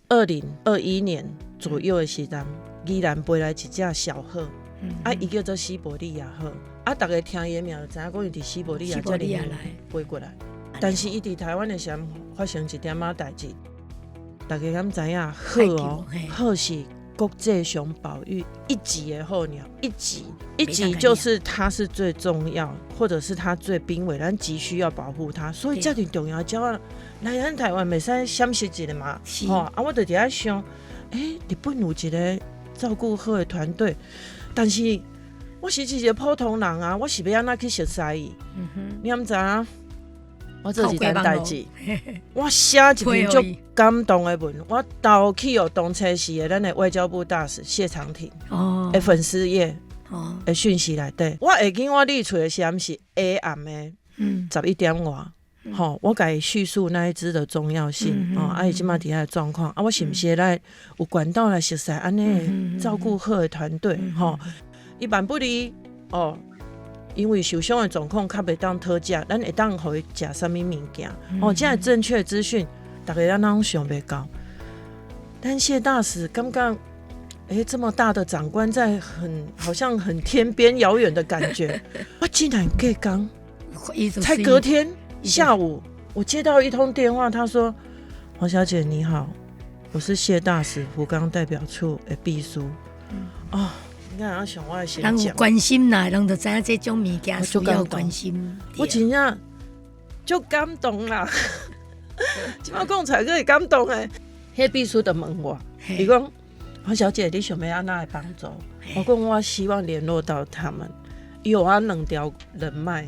2021年左右的时阵，宜兰飞来一只小鹤，伊叫做西伯利亚鹤。大家听伊的名就知影，讲伊伫西伯利亚这里飞过来。但是伊伫台湾的时候发生一点仔代志，大家敢知影鹤是国际上保育1级的候鸟，1级就是它是最重要，或者是它最濒危，咱急需要保护它，所以这么重要，叫我来咱台湾袂使闪失一个嘛。我就伫遐想，日本有一个照顾鹤的团队，但是我是一个普通人啊，我是要安怎去熟悉伊？你毋知影？我做一件代志，我写一篇足感动的文，我投去动车市的咱的外交部大使谢长廷的粉丝页的讯息内底，我会记我理出的时间是下暗的11点外。我甲伊叙述那一只的重要性，伊即马底下的状况，我是不是来有管道来熟悉安尼照顾鹤的团队？伊万不离因为受伤的状况较袂当讨食，咱会当互伊食啥物物件？这样正确资讯，大家咱拢想袂到。但谢大使感觉，这么大的长官在好像很天边遥远的感觉，我竟然隔刚，才隔天下午，我接到一通电话，他说：“黄小姐你好，我是谢大使福冈代表处的秘书。”你看，想我先讲，人有关心啦，人就知影这种物件需要关心。我真正就感动啦，今麦讲出来可以感动诶。迄秘书就问我，伊讲黄小姐，你想要安怎来帮助？我讲我希望联络到他们，有2条人脉，